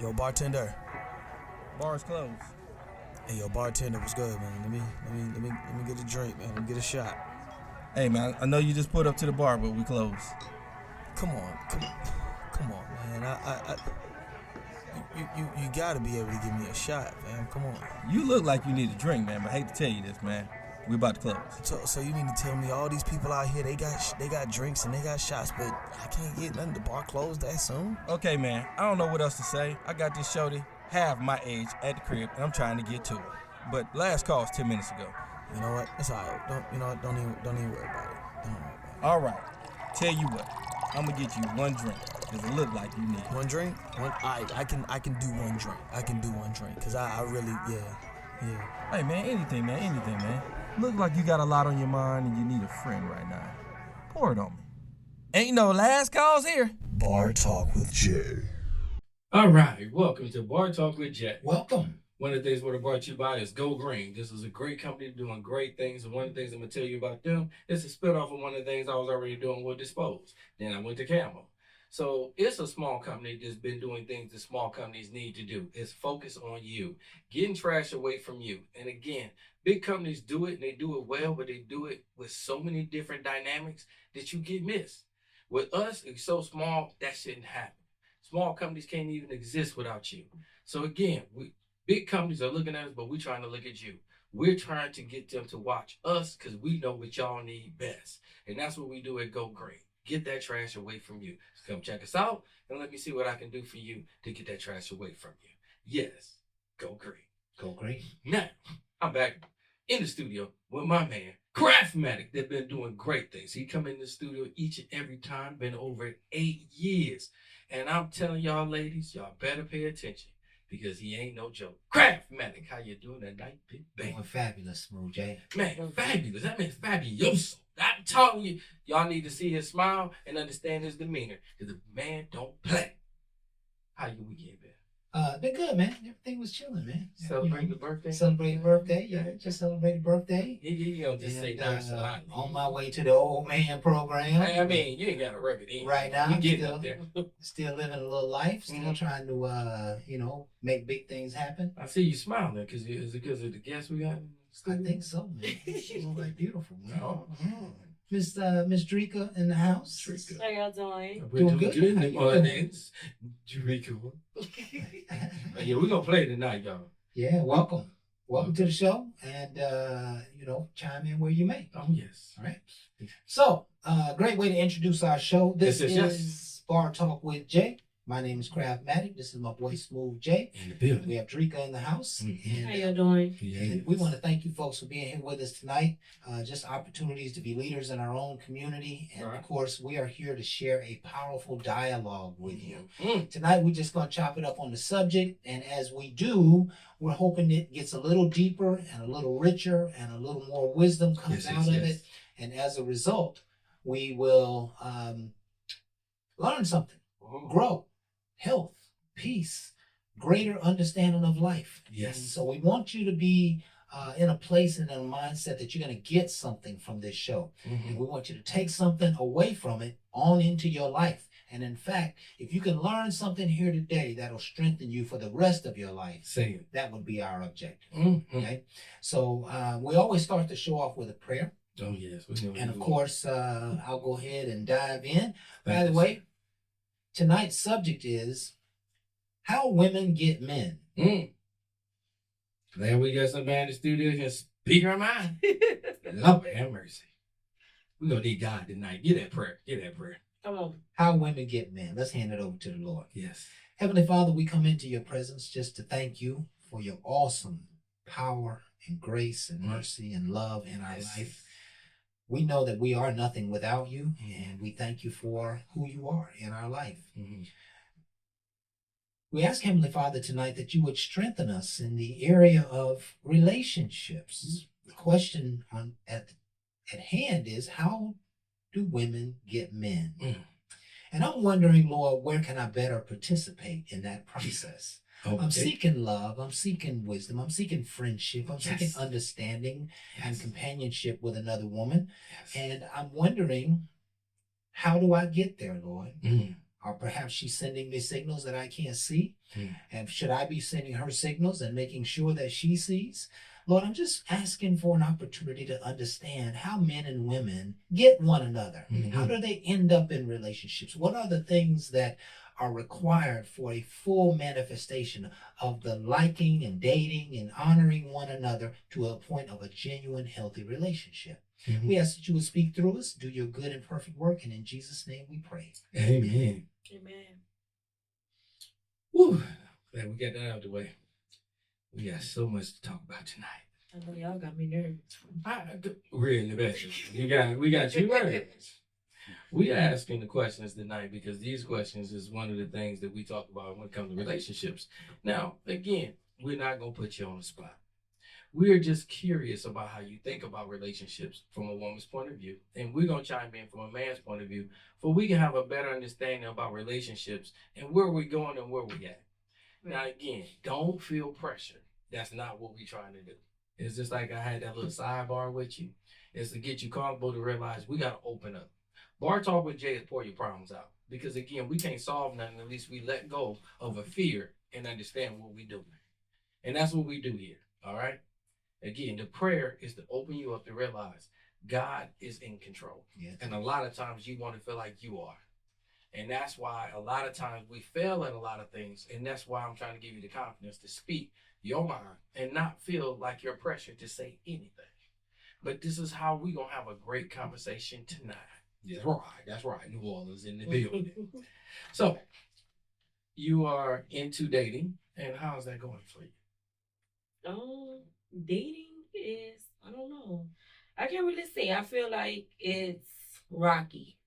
Yo, bartender. Bar's closed. Hey, yo, bartender, what's good, man? Let me get a drink, man. Let me get a shot. Hey, man, I know you just pulled up to the bar, but we closed. Come on, man. You gotta be able to give me a shot, man. Come on. You look like you need a drink, man, but I hate to tell you this, man. We about to close. So you mean to tell me all these people out here, they got drinks and they got shots, but I can't get nothing. The bar closed that soon? Okay, man, I don't know what else to say. I got this shorty half my age at the crib, and I'm trying to get to her. But last call was 10 minutes ago. You know what? It's all right. Don't even worry about it. Don't worry about it. All right. Tell you what, I'm gonna get you one drink, because it look like you need one drink. I can do one drink. I can do one drink, because I really, yeah. Hey, man, anything, man. Look like you got a lot on your mind and you need a friend right now. Pour it on me. Ain't no last calls here. Bar Talk with Jay. All right, welcome to Bar Talk with Jay. Welcome. One of the things we're brought to you by is Go Green. This is a great company doing great things, and one of the things I'm going to tell you about them is a split off of one of the things I was already doing with Dispose. Then I went to Camel. So it's a small company that's been doing things that small companies need to do. It's focus on you, getting trash away from you. And again, big companies do it and they do it well, but they do it with so many different dynamics that you get missed. With us, it's so small, that shouldn't happen. Small companies can't even exist without you. So again, big companies are looking at us, but we're trying to look at you. We're trying to get them to watch us because we know what y'all need best. And that's what we do at Go Green. Get that trash away from you. So come check us out and let me see what I can do for you to get that trash away from you. Yes, Go Green. Go Green. Now, I'm back in the studio with my man, Craftmatic. They've been doing great things. He come in the studio each and every time, been over 8 years. And I'm telling y'all ladies, y'all better pay attention because he ain't no joke. Craftmatic, how you doing tonight, big bang? Doing fabulous, Smooth J. Man, fabulous. That means fabuloso. I'm telling you, y'all need to see his smile and understand his demeanor. Because the man don't play. How your weekend been? Been good, man. Everything was chilling, man. Celebrating the birthday? Celebrating birthday, yeah. Just celebrated birthday. You don't just say nice a lot. On my way to the old man program. I mean, you ain't got to rub it in. Right now, you I'm getting up there. Still living a little life. Still trying to, make big things happen. I see you smiling because is it because of the guests we got? I think so, man. You look like beautiful, man. Oh. Miss Drika in the house. How y'all doing? We're doing good. good in the mornings. Drika. Yeah, we're going to play tonight, y'all. Yeah, welcome. Welcome to the show. And, chime in where you may. Oh, yes. All right. So, great way to introduce our show. This Yes, is yes. Bar Talk with Jay. My name is Craftmatic. This is my boy Smooth J. In the building. We have Drika in the house. Mhm. How y'all doing? And we want to thank you folks for being here with us tonight. Just opportunities to be leaders in our own community. And Right. of course, we are here to share a powerful dialogue with you. Mm. Tonight, we're just going to chop it up on the subject. And as we do, we're hoping it gets a little deeper and a little richer and a little more wisdom comes Yes, out yes, of yes. it. And as a result, we will learn something, grow, health, peace, greater understanding of life. Yes. And so we want you to be in a place and in a mindset that you're going to get something from this show. Mhm. And we want you to take something away from it on into your life. And in fact, if you can learn something here today that'll strengthen you for the rest of your life, Say it. that would be our objective. Mhm. Okay. So we always start the show off with a prayer. Oh, yes. We know And of you course, I'll go ahead and dive in. By Thank the you, way, tonight's subject is how women get men. Glad we got somebody in the studio who can speak our mind. Lord have mercy. We're going to need God tonight. Get that prayer. Get that prayer. Come on. How women get men. Let's hand it over to the Lord. Yes. Heavenly Father, we come into your presence just to thank you for your awesome power and grace and mercy and love in our Yes. life. We know that we are nothing without you, and we thank you for who you are in our life. Mhm. We ask, Heavenly Father, tonight that you would strengthen us in the area of relationships. The question at hand is, how do women get men? And I'm wondering, Lord, where can I better participate in that process? Okay. I'm seeking love. I'm seeking wisdom. I'm seeking friendship. I'm seeking Yes. understanding and Yes. companionship with another woman. Yes. And I'm wondering, how do I get there, Lord? Or perhaps she's sending me signals that I can't see. And should I be sending her signals and making sure that she sees? Lord, I'm just asking for an opportunity to understand how men and women get one another. How do they end up in relationships? What are the things that are required for a full manifestation of the liking and dating and honoring one another to a point of a genuine, healthy relationship? We ask that you would speak through us, do your good and perfect work, and in Jesus' name we pray. Amen. Amen. Woo. Glad we got that out of the way. We got so much to talk about tonight. I know y'all got me nervous. Really bad. We got you nervous. We asking the questions tonight because these questions is one of the things that we talk about when it comes to relationships. Now, again, we're not gonna put you on the spot. We're just curious about how you think about relationships from a woman's point of view. And we're going to chime in from a man's point of view so we can have a better understanding about relationships and where we're going and where we're at. Now, again, don't feel pressure. That's not what we're trying to do. It's just like I had that little sidebar with you. It's to get you comfortable to realize we got to open up. Bar talk with Jay is pour your problems out. Because, again, we can't solve nothing unless we let go of a fear and understand what we're doing. And that's what we do here, all right? Again, the prayer is to open you up to realize God is in control. Yes. And a lot of times you want to feel like you are. And that's why a lot of times we fail at a lot of things. And that's why I'm trying to give you the confidence to speak your mind and not feel like you're pressured to say anything. But this is how we're going to have a great conversation tonight. That's right. That's right. New Orleans in the building. So you are into dating. And how's that going for you? Dating is, I don't know. I can't really say. I feel like it's rocky.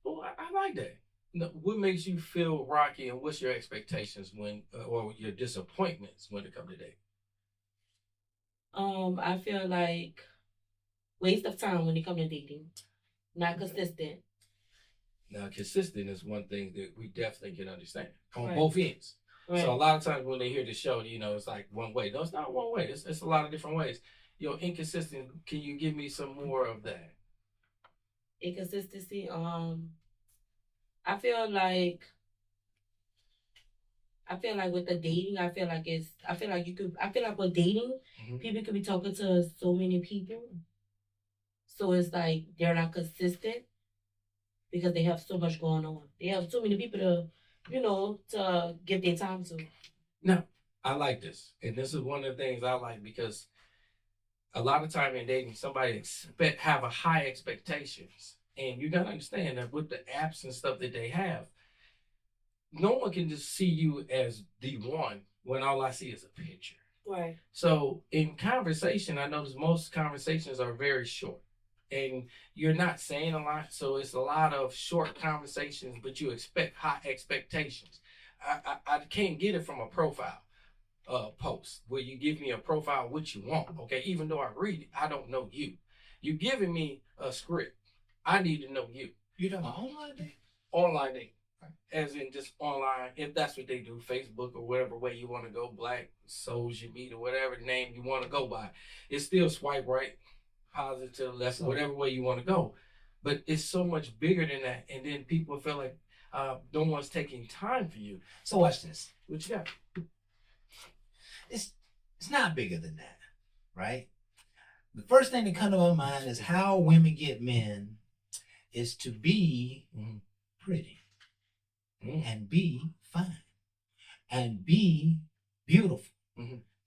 Oh, I like that. No, what makes you feel rocky, and what's your expectations when, or your disappointments when it comes to dating? I feel like waste of time when it comes to dating. Not consistent. Now, consistent is one thing that we definitely can understand on Right. both ends. Right. So a lot of times when they hear the show, it's like one way. No, it's not one way. It's a lot of different ways. Inconsistent. Can you give me some more of that? Inconsistency. I feel like with the dating, I feel like with dating, people could be talking to so many people. So it's like they're not consistent because they have so much going on. They have so many people to give their time to. No, I like this. And this is one of the things I like because a lot of time in dating, somebody have a high expectations. And you got to understand that with the apps and stuff that they have, no one can just see you as the one when all I see is a picture. Right. So in conversation, I notice most conversations are very short. And you're not saying a lot, so it's a lot of short conversations, but you expect high expectations. I can't get it from a profile post where you give me a profile what you want, okay? Even though I read it, I don't know you. You're giving me a script. I need to know you. You talking about online dating? Online dating. As in just online, if that's what they do, Facebook or whatever way you want to go, Black Souls You Meet or whatever name you want to go by. It's still swipe right, positive, left, whatever way you want to go. But it's so much bigger than that. And then people feel like no one's taking time for you. So watch this. What you got? It's not bigger than that, right? The first thing that comes to my mind is how women get men is to be pretty and be fine and be beautiful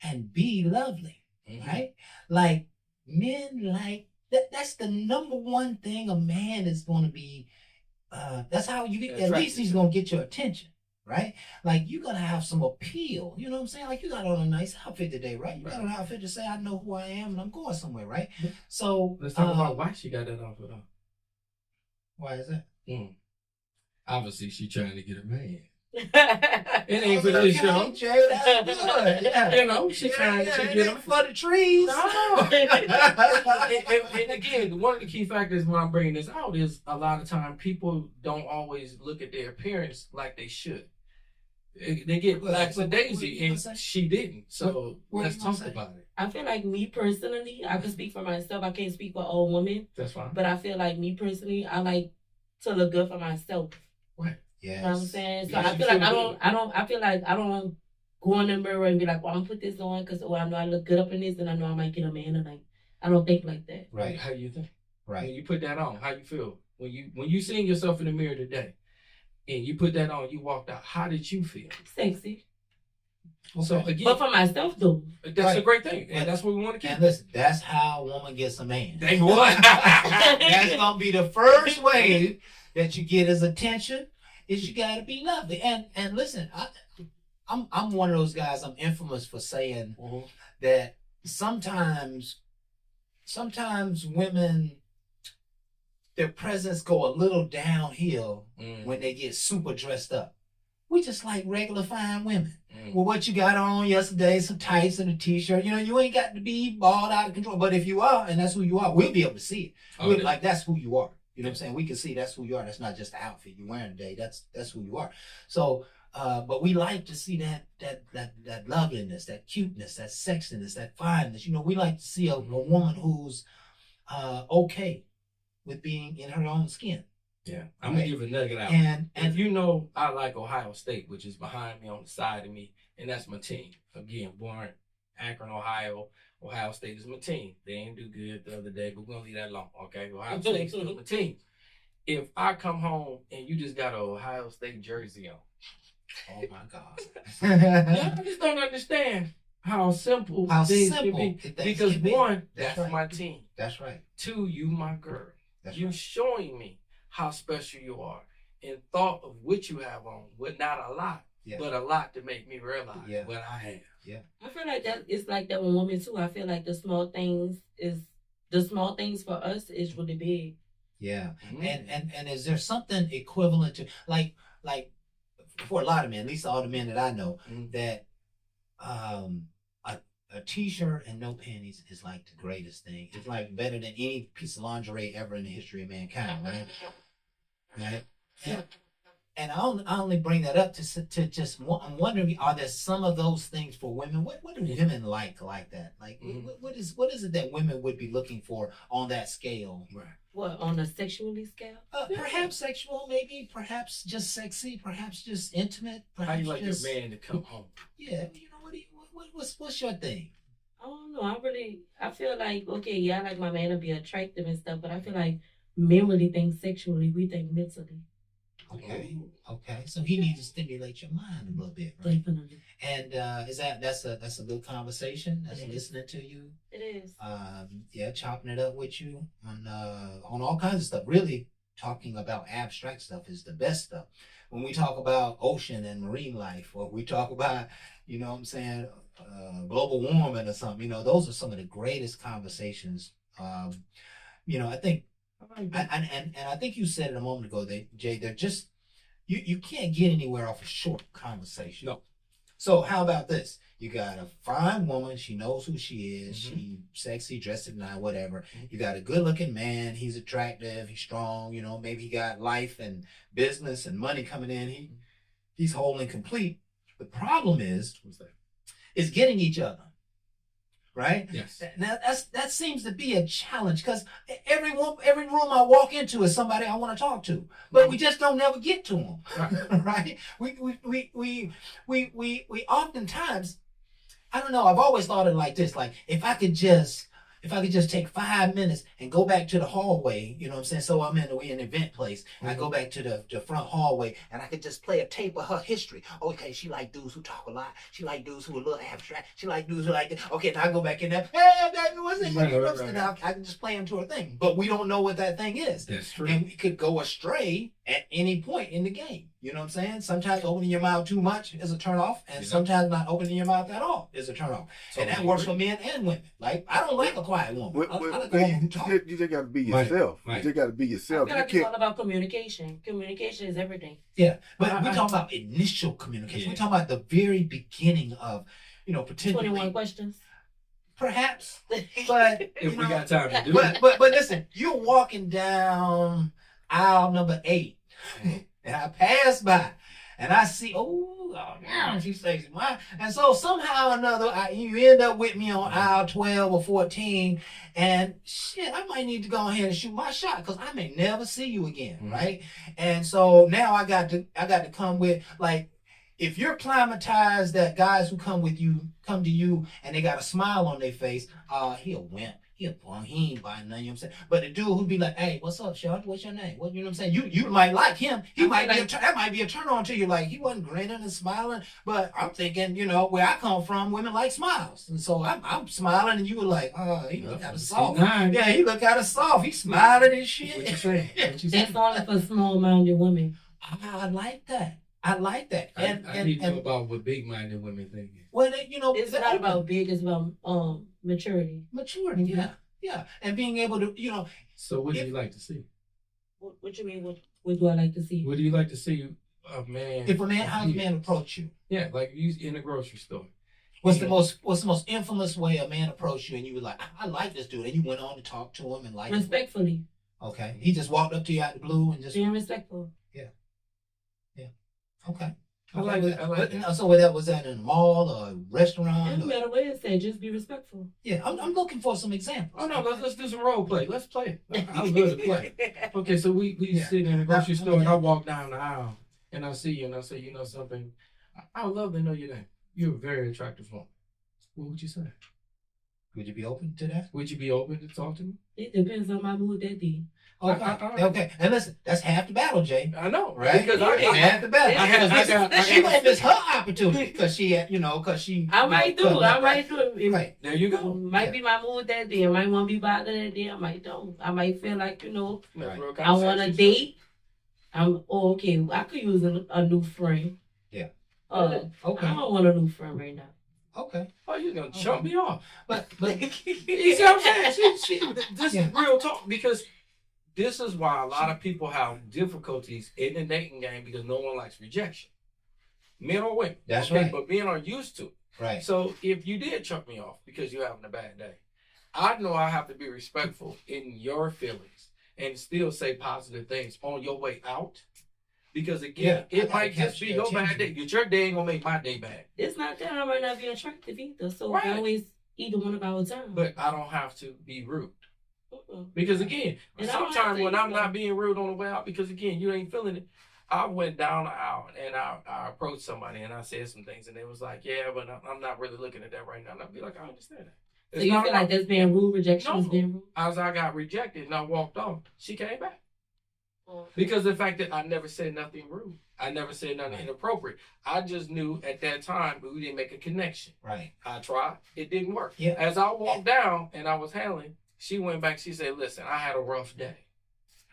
and be lovely, right? Like men like that. That's the number one thing a man is going to be. That's how you get. At least he's going to get your attention, right? Like you got to have some appeal. You know what I'm saying? Like you got on a nice outfit today, right? You got an outfit to say I know who I am and I'm going somewhere, right? So let's talk about why she got that outfit on. Why is that? Obviously, she trying to get a man. It ain't for this show. That's good. Yeah. She trying to get him for the trees. No. and again, one of the key factors when I'm bringing this out is a lot of time people don't always look at their appearance like they should. They get lackadaisy, and she didn't. So let's talk about it. I feel like me personally, I can speak for myself. I can't speak for all women. That's fine. But I feel like me personally, I like to look good for myself. Right. Yes. You know what I'm saying? So Yes, I you feel like feel I feel like I don't go in the mirror and be like, well, I'm gonna put this on because I know I look good up in this and I know I might get a man tonight. I don't think like that. Right. How you think? Right. When you put that on, how you feel? When you seen yourself in the mirror today and you put that on, you walked out, how did you feel? Sexy. Okay. So again, But for myself though. that's a great thing. And that's what we want to keep. And listen, that's how a woman gets a man. They what? That's gonna be the first way that you get his attention. Is you gotta be lovely. And listen, I'm one of those guys. I'm infamous for saying that sometimes women, their presence go a little downhill when they get super dressed up. We just like regular fine women. Well, what you got on yesterday, some tights and a t-shirt. You know, you ain't got to be balled out of control. But if you are, and that's who you are, we'll be able to see it. Like, that's who you are. You know what I'm saying? We can see that's who you are. That's not just the outfit you're wearing today. That's who you are. So, but we like to see that loveliness, that cuteness, that sexiness, that fineness. You know, we like to see a woman who's okay with being in her own skin. Yeah, I'm gonna give a nugget out. And if you know, I like Ohio State, which is behind me on the side of me, and that's my team. Again, born Akron, Ohio. Ohio State is my team. They ain't do good the other day, but we're gonna leave that alone. Okay, Ohio State's still my team. If I come home and you just got an Ohio State jersey on, oh my God, y'all just don't understand how simple things can be. Because one, that's right. my team. That's right. Two, you my girl. That's you right. showing me how special you are, and thought of what you have on, but not a lot, but a lot to make me realize what I have. Yeah, I feel like that it's like that with women too. I feel like the small things for us is really big. Yeah, and is there something equivalent to like for a lot of men, at least all the men that I know, that a t-shirt and no panties is like the greatest thing. It's like better than any piece of lingerie ever in the history of mankind, right? Right. And I only bring that up to just, I'm wondering, are there some of those things for women? What do women like that? Like, what is it that women would be looking for on that scale? Right. What, on a sexually scale? Perhaps sexual, maybe, perhaps just sexy, perhaps just intimate. Perhaps how you like your man to come home? Yeah, you know, what's your thing? I don't know. I feel like, okay, yeah, I like my man to be attractive and stuff, but I feel like men really think sexually, we think mentally. Okay. So he needs to stimulate your mind a little bit, right? Definitely. And that's a good conversation. That's listening to you. It is. Chopping it up with you on all kinds of stuff. Really talking about abstract stuff is the best stuff. When we talk about ocean and marine life, or we talk about, you know what I'm saying, global warming or something, you know, those are some of the greatest conversations. You know, I think, and I think you said it a moment ago, Jay, they're just, you can't get anywhere off a short conversation. No. So how about this? You got a fine woman, she knows who she is, she sexy, dressed to nine, whatever. You got a good looking man, he's attractive, he's strong, you know, maybe he got life and business and money coming in. He's whole and complete. The problem is getting each other. Right? Yes. Now that seems to be a challenge, because every room I walk into is somebody I want to talk to, but we just don't never get to them. Right? We oftentimes, I don't know. I've always thought of it like this: like if I could just take 5 minutes and go back to the hallway, you know what I'm saying? So we in an event place. And I go back to the front hallway and I could just play a tape of her history. Okay, she like dudes who talk a lot. She like dudes who are a little abstract. She like dudes who like that. Okay, now I go back in there. Hey, baby, what's it? Right. Now I can just play into her thing. But we don't know what that thing is. That's true. And we could go astray at any point in the game. You know what I'm saying? Sometimes opening your mouth too much is a turnoff, and sometimes not opening your mouth at all is a turnoff. And that works for men and women. Like, I don't like a quiet woman. I like a woman who talks. You just got to be yourself. Right. You just got to be yourself. I feel like it's all about communication. Communication is everything. Yeah, but we're talking about initial communication. We're talking about the very beginning of, you know, potentially 21 questions. Perhaps, but if we got time to do it. But listen, you're walking down aisle number 8, and I pass by, and I see, oh damn, she's sexy. And so somehow or another, you end up with me on aisle 12 or 14, and shit, I might need to go ahead and shoot my shot because I may never see you again, right? And so now I got to come with, like, if you're climatized that guys who come to you and they got a smile on their face, he a wimp. He ain't buying none, you know what I'm saying? But the dude who be like, hey, what's up, Shawty? What's your name? What, you know what I'm saying? You might like him. He might be that might be a turn on to you. Like, he wasn't grinning and smiling, but I'm thinking, you know, where I come from, women like smiles. And so I'm smiling and you were like, oh, he look kind of soft. Yeah, he look kind of soft. He smiling and shit. What you saying? That's only for small-minded women. I like that. I like that. I need to know about what big-minded women think. Well, you know, it's not about big, it's about maturity. Maturity, yeah. And being able to, you know. So what do you like to see? What you mean, what do I like to see? What do you like to see a man? If a man, how does a man approach you? Yeah, like you in the grocery store. What's the most infamous way a man approached you and you were like, I like this dude, and you went on to talk to him and like respectfully. Okay. He just walked up to you out the blue and just being respectful. Yeah. Okay. I like that. So was that in a mall or a restaurant? It doesn't matter what it said, just be respectful. Yeah, I'm looking for some examples. Oh no, let's do some role play. Let's play it. I'm good at play. Okay, so we sitting in the grocery store and I walk down the aisle and I see you and I say, you know something, I would love to know your name. You're a very attractive woman. What would you say? Would you be open to that? Would you be open to talk to me? It depends on my mood that day. Okay. And listen, that's half the battle, Jay. I know, right? Because half the battle. She might miss her opportunity because she, I might do it. Right. There you go. Might be my mood that day. I might want to be bothered that day. I might don't. I might feel like, Right. I want a date. Okay, I could use a new friend. Yeah. Okay. I don't want a new friend right now. Okay. Oh, you're gonna chump me off. But you see what I'm saying? This is real talk because this is why a lot of people have difficulties in the dating game because no one likes rejection. Men or women. That's right. But men are used to it. Right. So if you did chump me off because you're having a bad day, I know I have to be respectful in your feelings and still say positive things on your way out. Because again, it might just be your bad day. Your day ain't gonna make my day bad. It's not that I might not be attractive either. So right. I always either one of our time. But I don't have to be rude. Because again, sometimes when I'm not being rude on the way out, because again, you ain't feeling it. I went down the aisle and I approached somebody and I said some things and they was like, yeah, but I'm not really looking at that right now. And I'd be like, I understand that. So you feel like that's being rude, rejection is being rude? As I got rejected and I walked off, she came back. Because the fact that I never said nothing rude. I never said nothing inappropriate. I just knew at that time we didn't make a connection. Right. I tried. It didn't work. Yeah. As I walked down and I was handling, she went back. She said, listen, I had a rough day.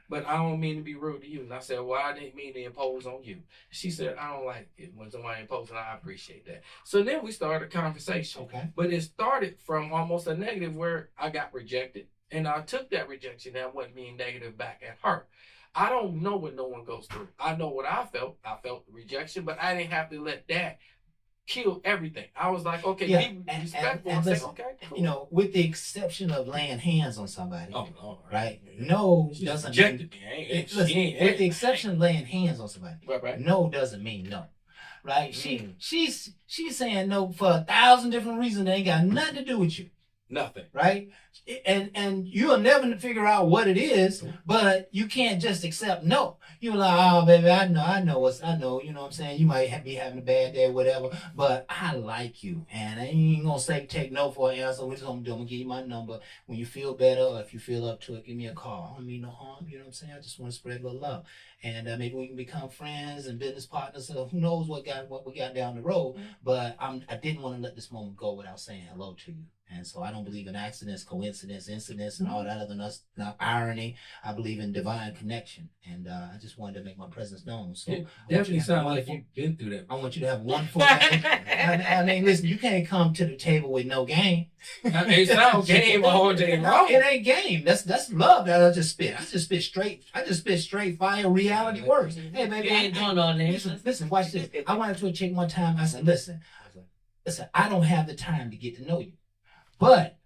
But I don't mean to be rude to you. And I said, well, I didn't mean to impose on you. She said, I don't like it when somebody imposes, and I appreciate that. So then we started a conversation. Okay. But it started from almost a negative where I got rejected. And I took that rejection and wasn't being negative back at her. I don't know what no one goes through. I know what I felt. I felt rejection, but I didn't have to let that kill everything. I was like, okay, be respectful. And listen, okay, cool. with the exception of laying hands on somebody, right? Yeah. No doesn't rejected mean, with the exception of laying hands on somebody, right. No doesn't mean no. Right? She's saying no for 1,000 different reasons that ain't got nothing to do with you. Nothing. Right? And you'll never figure out what it is, but you can't just accept no. You're like, oh, baby, I know, you know what I'm saying? You might be having a bad day or whatever, but I like you. And I ain't going to take no for an answer. What I'm going to do, I'm going to give you my number. When you feel better or if you feel up to it, give me a call. I don't mean no harm, you know what I'm saying? I just want to spread a little love. And maybe we can become friends and business partners. So who knows what we got down the road. But I didn't want to let this moment go without saying hello to you. And so I don't believe in accidents, coincidence, incidents, and all that other not irony. I believe in divine connection. And I just wanted to make my presence known. So it definitely sounds like you've been through that. I want you to have one full I mean, listen, you can't come to the table with no game. It sounds game all day long. It ain't game. That's love that I just spit. I just spit straight fire reality works. Hey, baby, you ain't doing all that. Listen, watch this. I went up to a chick one time. I said, listen, I don't have the time to get to know you. But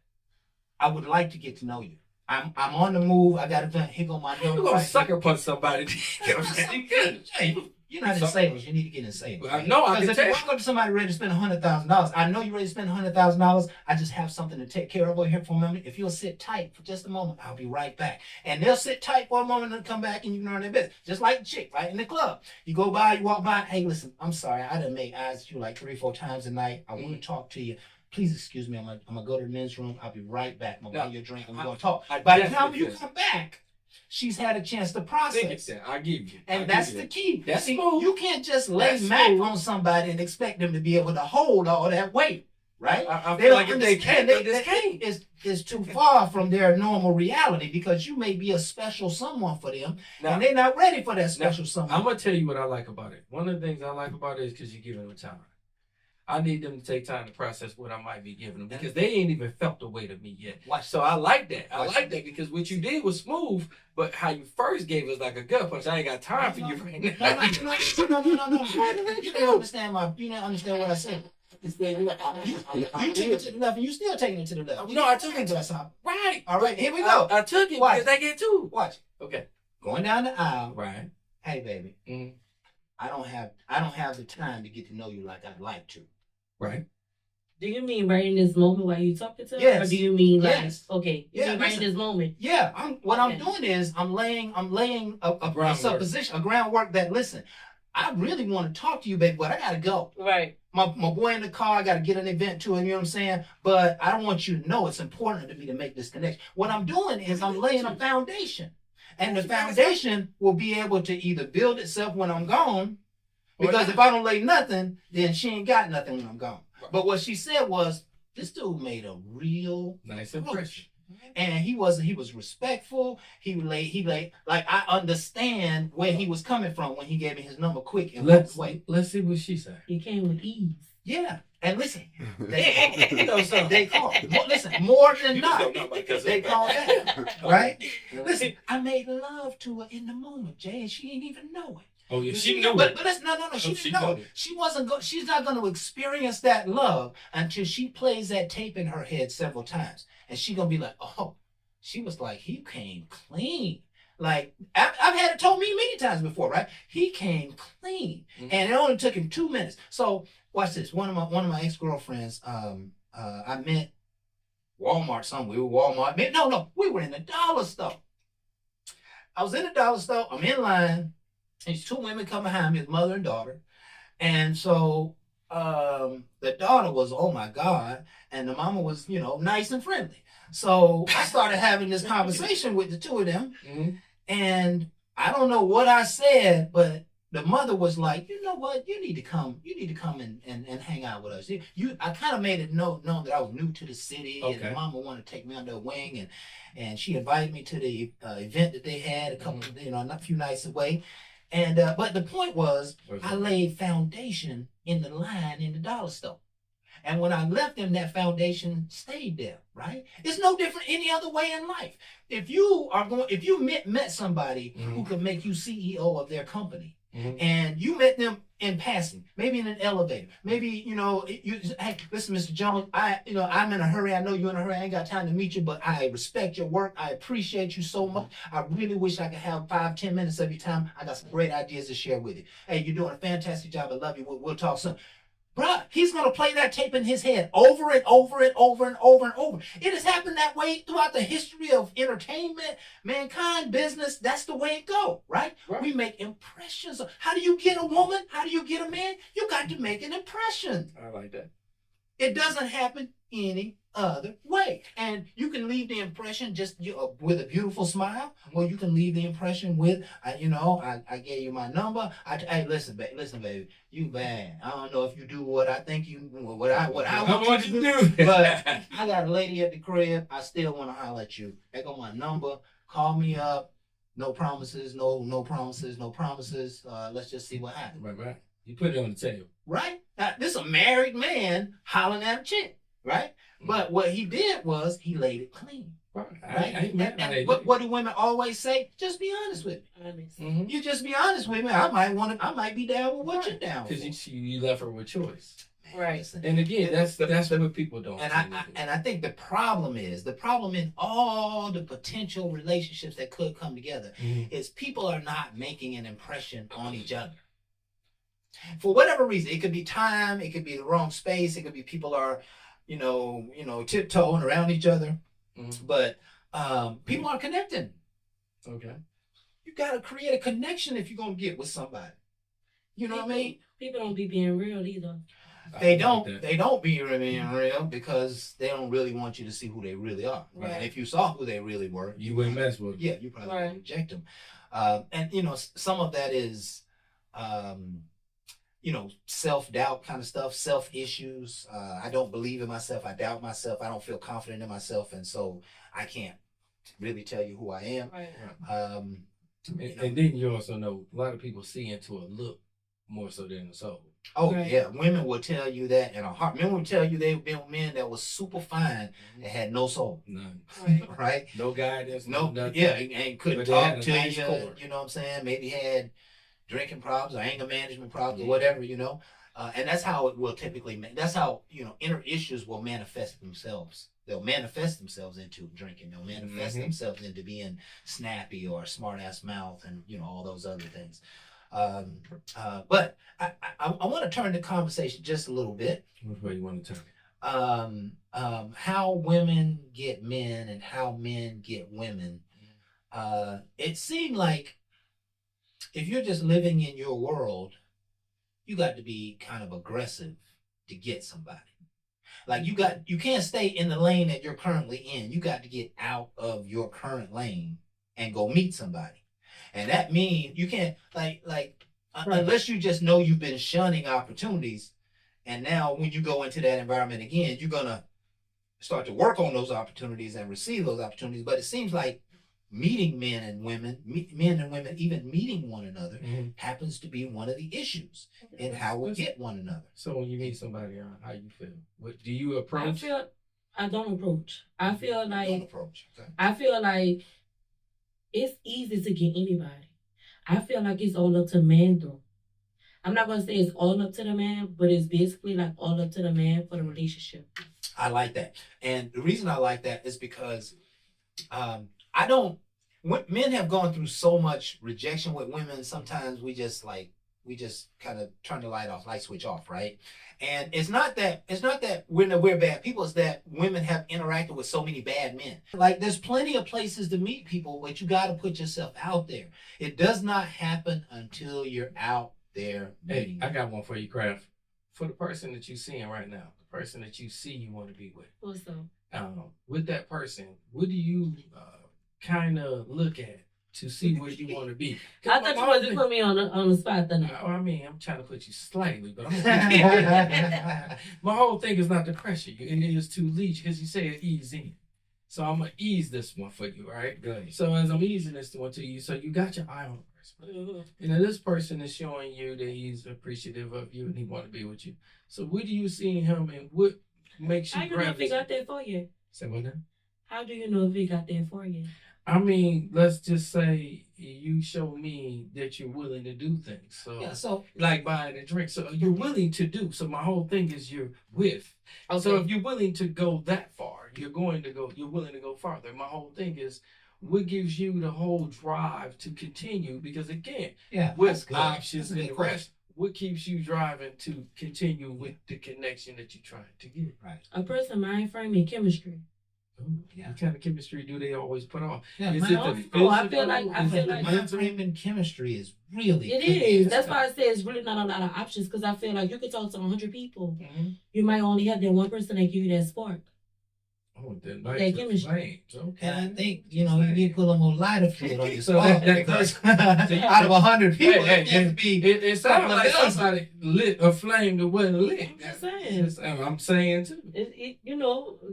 I would like to get to know you. I'm on the move. I got to here go my number. You gonna sucker punch somebody? Hey, You're not in sales. You need to get in sales. I know. I can If tell. you walk up to somebody ready to spend $100,000, I know you're ready to spend $100,000. I just have something to take care of over here for a moment. If you'll sit tight for just a moment, I'll be right back. And they'll sit tight for a moment and come back and you can earn their business. Just like the chick, right? In the club. You go by, you walk by. Hey, listen, I'm sorry. I done made eyes at you like 3 or 4 times a night. I want to talk to you. Please excuse me. I'm gonna go to the men's room. I'll be right back. I'm gonna buy you a drink and we're gonna talk. By the time you come back, she's had a chance to process. I give you. And that's the key. That's See, smooth. you can't just lay back on somebody and expect them to be able to hold all that weight, right? I They feel don't like if they understand. can't, they just can't. It's too far from their normal reality because you may be a special someone for them Now, and they're not ready for that special someone. I'm going to tell you what I like about it. One of the things I like about it is because you're giving them time. I need them to take time to process what I might be giving them because they ain't even felt the weight of me yet. So I like that. I like that because what you did was smooth, but how you first gave us like a gut punch. I ain't got time for you right now. No. You didn't understand what I said. You took it to the left and you still taking it to the left. No, I took it to that side. Right. All right, here we go. I took it Watch. because they get two. Watch. Okay. Going down the aisle. Right. Hey, baby. Mm-hmm. I don't have the time to get to know you like I'd like to. Right. Do you mean right in this moment while you talking to her? Yes. Or do you mean like Yes. okay? You mean right in this moment? Yeah. I'm doing is I'm laying a supposition, a groundwork that listen, I really want to talk to you, baby, but I gotta go. Right. My boy in the car, I gotta get an event to him, you know what I'm saying? But I don't want you to know it's important to me to make this connection. What I'm doing is I'm laying a foundation. And the foundation will be able to either build itself when I'm gone. Because if I don't lay nothing, then she ain't got nothing when I'm gone. Right. But what she said was, this dude made a real nice impression. And he was respectful. He laid like I understand where he was coming from when he gave me his number quick and let's see what she said. He came with ease. Yeah. And listen, they call. Listen, more than not, they call that. Right? Listen, I made love to her in the moment, Jay, and she didn't even know it. Oh yeah, she knew but, it. But listen, no, she didn't know it. She wasn't. She's not going to experience that love until she plays that tape in her head several times, and she gonna be like, "Oh, she was like, he came clean." Like I've had it told me many times before, right? He came clean, and it only took him 2 minutes. So watch this. One of my ex-girlfriends, I met Walmart somewhere. We were Walmart. No, we were in the dollar store. I was in the dollar store. I'm in line. These 2 women come behind me, his mother and daughter. And so the daughter was, oh my God, and the mama was, nice and friendly. So I started having this conversation with the 2 of them. And I don't know what I said, but the mother was like, you know what, you need to come and hang out with us. I kind of made it known that I was new to the city, and the mama wanted to take me under her wing, and she invited me to the event that they had a few nights away. And but the point was, I laid foundation in the line in the dollar store. And when I left them, that foundation stayed there, right? It's no different any other way in life. If you met somebody who could make you CEO of their company, and you met them in passing, maybe in an elevator, maybe, hey, listen, Mr. Jones, I'm in a hurry. I know you're in a hurry. I ain't got time to meet you, but I respect your work. I appreciate you so much. I really wish I could have 5-10 minutes of your time. I got some great ideas to share with you. Hey, you're doing a fantastic job. I love you. We'll talk soon. Bruh, he's going to play that tape in his head over and over and over and over and over. It has happened that way throughout the history of entertainment, mankind, business. That's the way it goes, right? We make impressions. How do you get a woman? How do you get a man? You got to make an impression. I like that. It doesn't happen any other way. And you can leave the impression just with a beautiful smile, or you can leave the impression with, I gave you my number. Hey, listen, baby, you bad. I don't know if you do what I think what I want you to do, but I got a lady at the crib. I still want to holler at you. They got my number. Call me up. No promises. No promises. No promises. Let's just see what happens. Right. You put it on the table. Right? Now, this is a married man hollering at a chick, right? But what he did was he laid it clean. Right? But what do women always say? Just be honest with me. You just be honest with me. I might be down with what you're down with. Because you left her with choice. Right. And again, that's what people don't. And I think the problem in all the potential relationships that could come together is people are not making an impression on each other. For whatever reason. It could be time, it could be the wrong space, it could be people are, tiptoeing around each other. But people are connecting. Okay. You gotta create a connection if you're gonna get with somebody. You know what I mean? People don't be being real either. They don't be being real because they don't really want you to see who they really are. Right. And if you saw who they really were, You wouldn't mess with them. yeah, you probably would reject them. And some of that is self-doubt kind of stuff, self-issues. I don't believe in myself. I doubt myself. I don't feel confident in myself. And so I can't really tell you who I am. Right. And then you also know a lot of people see into a look more so than a soul. Oh, right. yeah. Women will tell you that in a heart. Men will tell you they've been men that was super fine and had no soul. None. Right. Right? No guidance. No, nothing. yeah, and couldn't But they talk had a to nice you. core. You know what I'm saying? Maybe had drinking problems or anger management problems or whatever. And that's how it will typically. That's how inner issues will manifest themselves. They'll manifest themselves into drinking. They'll manifest themselves into being snappy or smart ass mouth and all those other things. But I want to turn the conversation just a little bit. Which way you want to turn it? How women get men and how men get women. It seemed like if you're just living in your world, you got to be kind of aggressive to get somebody. Like you can't stay in the lane that you're currently in. You got to get out of your current lane and go meet somebody. And that means you can't unless you just know you've been shunning opportunities. And now when you go into that environment again, you're going to start to work on those opportunities and receive those opportunities. But it seems like meeting men and women, even meeting one another happens to be one of the issues in how we get one another. So when you meet somebody, how you feel? What do you approach? I don't approach. I feel like Don't approach. Okay. I feel like it's easy to get anybody. I feel like it's all up to the man though. I'm not gonna say it's all up to the man, but it's basically like all up to the man for the relationship. I like that. And the reason I like that is because men have gone through so much rejection with women. Sometimes we just kind of turn the light switch off, right? And it's not that we're bad people. It's that women have interacted with so many bad men. Like there's plenty of places to meet people, but you got to put yourself out there. It does not happen until you're out there meeting. Hey, I got one for you, Kraft. For the person that you're seeing right now, the person that you see you want to be with. What's up? With that person, what do you kind of look at to see where you want to be? I thought you wanted to put me on the spot then. I mean, I'm trying to put you slightly, but my whole thing is not to pressure you. It is to lead you, because you say ease in. So I'm going to ease this one for you, right? Good. So as I'm easing this one to you, so you got your eye on the person. This person is showing you that he's appreciative of you and he want to be with you. So what do you see in him and what makes you How you know if he got there for you? Say what now? How do you know if he got there for you? I mean, let's just say you show me that you're willing to do things. So like buying a drink. So you're willing to do. So my whole thing is you're with. Okay. So if you're willing to go that far, you're willing to go farther. My whole thing is what gives you the whole drive to continue? Because again, with options and the rest, what keeps you driving to continue with the connection that you're trying to get? Right. A person mind frame and chemistry. What kind of chemistry do they always put on? Yeah, is it the physical? I feel like mind frame and chemistry is really it is. That's why I say it's really not a lot of options, because I feel like you could talk to 100 people. You might only have that one person that give you that spark. Oh, that chemistry. Okay. And I think you need to put a little lighter fluid on your So spark that because out of 100 people, it sounds like somebody lit a flame that wasn't lit. I'm just saying. I'm saying too.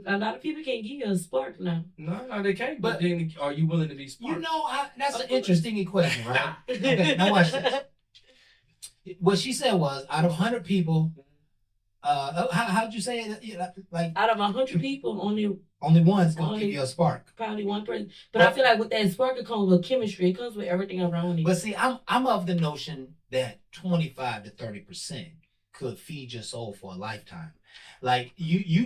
A lot of people can't give you a spark now. No, they can't. But then, are you willing to be sparked? That's an interesting equation, right? Okay, now watch this. What she said was, out of 100 people, how'd you say it? Like out of 100 people, only one's gonna give you a spark. Probably one person. But I feel like with that spark, it comes with chemistry. It comes with everything around it. But see, I'm of the notion that 25 to 30% could feed your soul for a lifetime. Like we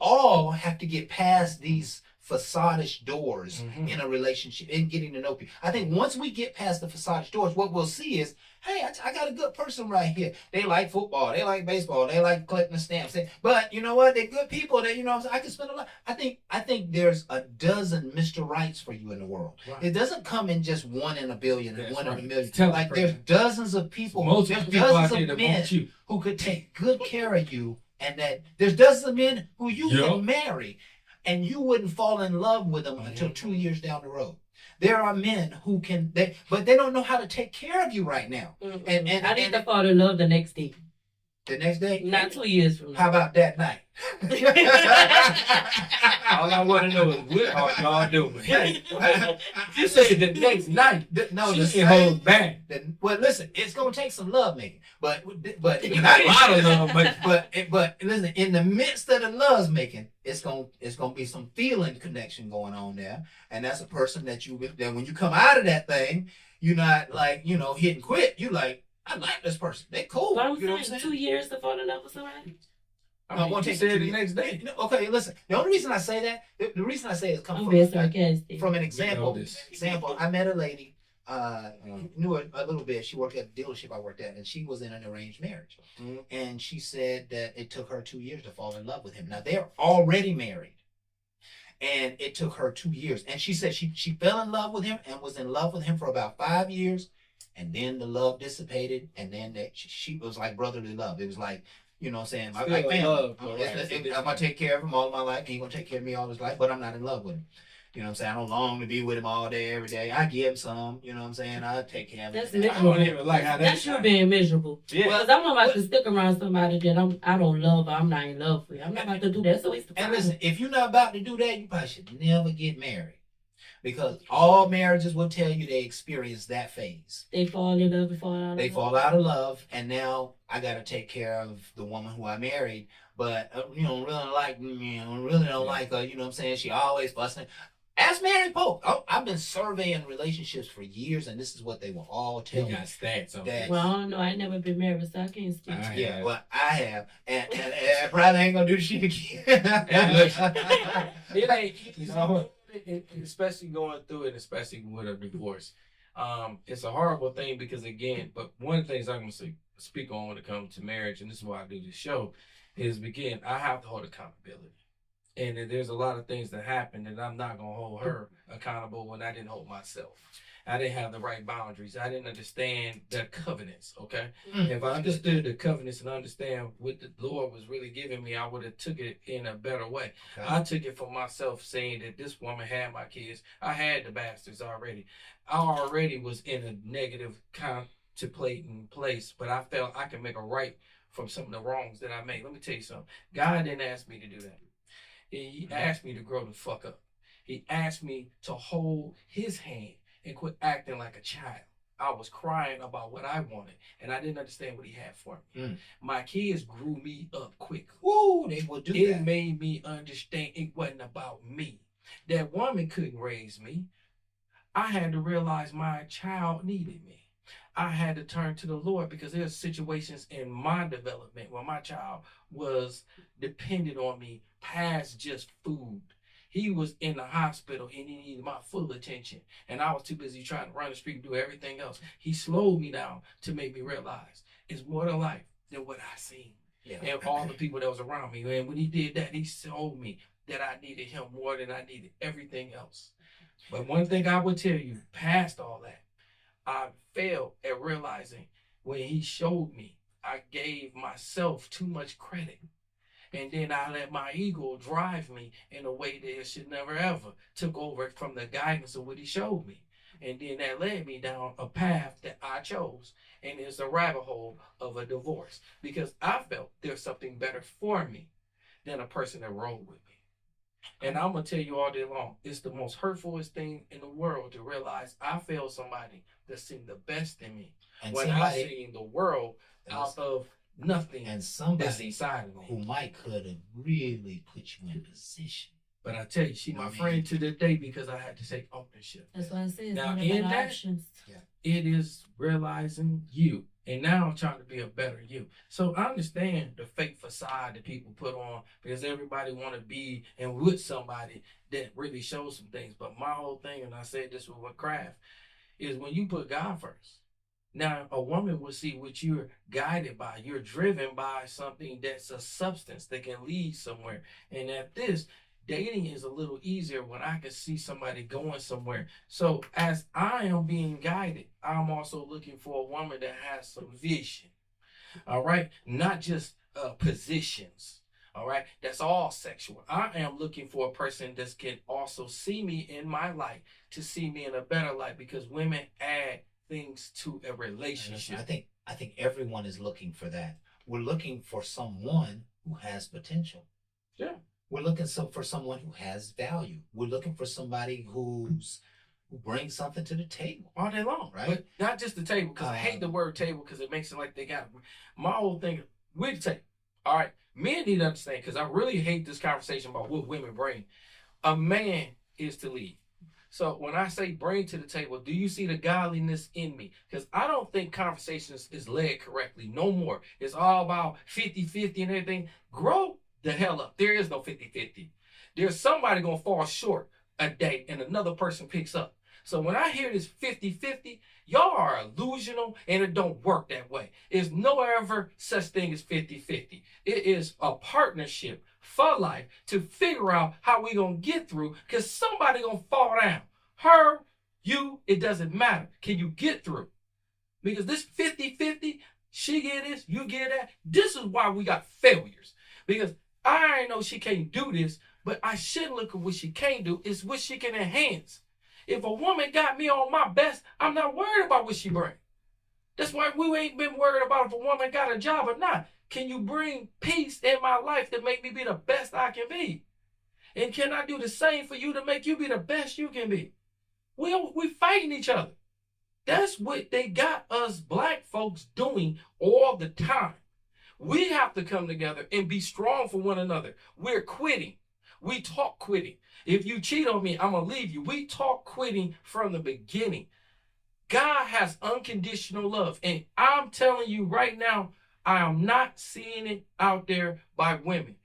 all have to get past these facadish doors in a relationship and getting to know people. I think once we get past the facadish doors, what we'll see is, hey, I got a good person right here. They like football, they like baseball, they like collecting stamps. But you know what? They're good people. That, you know, I can spend a lot. I think there's a dozen Mr. Rights for you in the world. Right. It doesn't come in just one in a billion and one in a million. Like there's dozens of people. There's dozens of men who could take good care of you, and that there's dozens of men who you can marry. And you wouldn't fall in love with them until 2 years down the road. There are men who can, but they don't know how to take care of you right now. And I need to fall in love the next day. The next day? Not 2 years from now. How about that night? All I want to know is what are y'all doing? You say the next night. She hold back. Well, listen, it's gonna take some love making, but not a lot of love making. But listen, in the midst of the love making, it's gonna be some feeling connection going on there, and that's a person that when you come out of that thing, you're not like hit and quit. You like, I like this person. They cool. But I'm you know saying what I'm saying? 2 years to fall in love with somebody. I mean, you said the next day. Okay, listen. The only reason I say that, the reason I say it comes from an example. I met a lady, knew her a little bit. She worked at the dealership I worked at, and she was in an arranged marriage. Mm-hmm. And she said that it took her 2 years to fall in love with him. Now they're already married, and it took her 2 years. And she said she fell in love with him and was in love with him for about 5 years, and then the love dissipated, and then she was like brotherly love. It was like, you know what I'm saying? Like family. I'm going to take care of him all my life, and he's going to take care of me all his life, but I'm not in love with him. You know what I'm saying? I don't long to be with him all day, every day. I give him some, you know what I'm saying? I take care of him. That's miserable. I don't even like how that's you being miserable. Yeah. Because I'm not about to stick around somebody that I don't love or I'm not in love with. I'm not about to do that. So it's the time. And listen, if you're not about to do that, you probably should never get married. Because all marriages will tell you they experience that phase. They fall in love and fall out of love. And now I got to take care of the woman who I married. But, really don't like her. You know what I'm saying? She always fussing. Ask Mary Pope. I've been surveying relationships for years, and this is what they will all tell me. You got stats on that. Well, I don't know. I never been married, so I can't speak. Yeah, well, I have. And I probably ain't going to do the shit again. It ain't, especially going through it, especially with a divorce. It's a horrible thing because, again, but one of the things I'm going to speak on when it comes to marriage, and this is why I do this show, is, again, I have to hold accountability. And there's a lot of things that happen that I'm not going to hold her accountable when I didn't hold myself. I didn't have the right boundaries. I didn't understand the covenants, okay? If I understood the covenants and understand what the Lord was really giving me, I would have took it in a better way. Okay. I took it for myself, saying that this woman had my kids. I had the bastards already. I already was in a negative contemplating place, but I felt I could make a right from some of the wrongs that I made. Let me tell you something. God didn't ask me to do that. He asked me to grow the fuck up. He asked me to hold his hand and quit acting like a child. I was crying about what I wanted, and I didn't understand what he had for me. My kids grew me up quickly. Ooh, they would do that. It made me understand it wasn't about me. That woman couldn't raise me. I had to realize my child needed me. I had to turn to the Lord because there's situations in my development where my child was dependent on me past just food. He was in the hospital and he needed my full attention. And I was too busy trying to run the street and do everything else. He slowed me down to make me realize it's more to life than what I seen. Yeah. And all the people that was around me. And when he did that, he showed me that I needed him more than I needed everything else. But one thing I would tell you, past all that, I failed at realizing when he showed me, I gave myself too much credit. And then I let my ego drive me in a way that it should never ever took over from the guidance of what he showed me. And then that led me down a path that I chose. And it's a rabbit hole of a divorce. Because I felt there's something better for me than a person that rolled with me. And I'm going to tell you all day long, it's the most hurtfulest thing in the world to realize I failed somebody that seen the best in me. And when I seen the world out of nothing, and somebody that's inside of me who could have really put you in position. But I tell you, she my friend to this day because I had to take ownership. That's what I said. Now in that, it is realizing you And now I'm trying to be a better you. So I understand the fake facade that people put on because everybody want to be and with somebody that really shows some things. But my whole thing, and I said this with craft, is when you put God first. Now, a woman will see what you're guided by. You're driven by something that's a substance that can lead somewhere. And at this, dating is a little easier when I can see somebody going somewhere. So as I am being guided, I'm also looking for a woman that has some vision. All right, not just positions. All right, that's all sexual. I am looking for a person that can also see me in my light, to see me in a better light, because women add things to a relationship. I think everyone is looking for that. We're looking for someone who has potential. Yeah. We're looking for someone who has value. We're looking for somebody who brings something to the table All day long, right? But not just the table, because I hate the word table because it makes it like they got my whole thing with the table. All right, men need to understand, because I really hate this conversation about what women bring. A man is to lead. So when I say bring to the table, do you see the godliness in me? Because I don't think conversations is led correctly no more. It's all about 50-50 and everything. Grow the hell up. There is no 50-50. There's somebody going to fall short a day and another person picks up. So when I hear this 50-50, y'all are illusional and it don't work that way. There's no ever such thing as 50-50. It is a partnership for life to figure out how we going to get through, because somebody going to fall down. Her, you, it doesn't matter. Can you get through? Because this 50-50, she get this, you get that. This is why we got failures. Because I know she can't do this, but I shouldn't look at what she can't do. It's what she can enhance. If a woman got me on my best, I'm not worried about what she bring. That's why we ain't been worried about if a woman got a job or not. Can you bring peace in my life to make me be the best I can be? And can I do the same for you to make you be the best you can be? We fighting each other. That's what they got us black folks doing all the time. We have to come together and be strong for one another. We're quitting. We talk quitting. If you cheat on me, I'm going to leave you. We talk quitting from the beginning. God has unconditional love. And I'm telling you right now, I am not seeing it out there by women.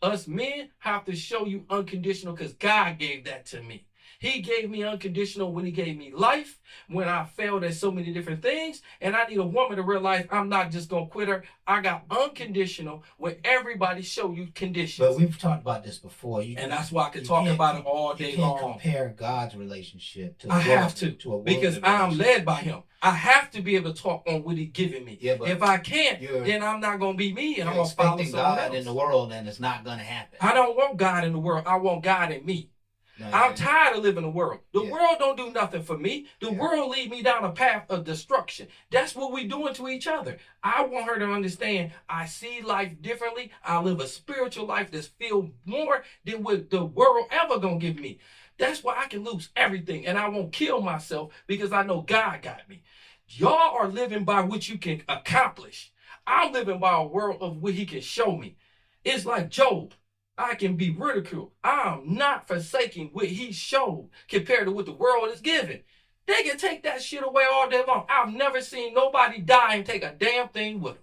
Us men have to show you unconditional, because God gave that to me. He gave me unconditional when he gave me life, when I failed at so many different things. And I need a woman to realize I'm not just going to quit her. I got unconditional when everybody show you conditions. But we've talked about this before. And that's why I could talk about it all day long. You can't compare God's relationship to I have to a because I'm led by him. I have to be able to talk on what he's giving me. Yeah, but if I can't, then I'm not going to be me, and I'm going to follow someone God else. in the world, and it's not going to happen. I don't want God in the world. I want God in me. No, I'm tired of living in the world. The world don't do nothing for me. The world lead me down a path of destruction. That's what we doing to each other. I want her to understand I see life differently. I live a spiritual life that's filled more than what the world ever gonna give me. That's why I can lose everything and I won't kill myself, because I know God got me. Y'all are living by what you can accomplish. I'm living by a world of what he can show me. It's like Job. I can be ridiculed. I'm not forsaking what he showed compared to what the world is giving. They can take that shit away all day long. I've never seen nobody die and take a damn thing with them.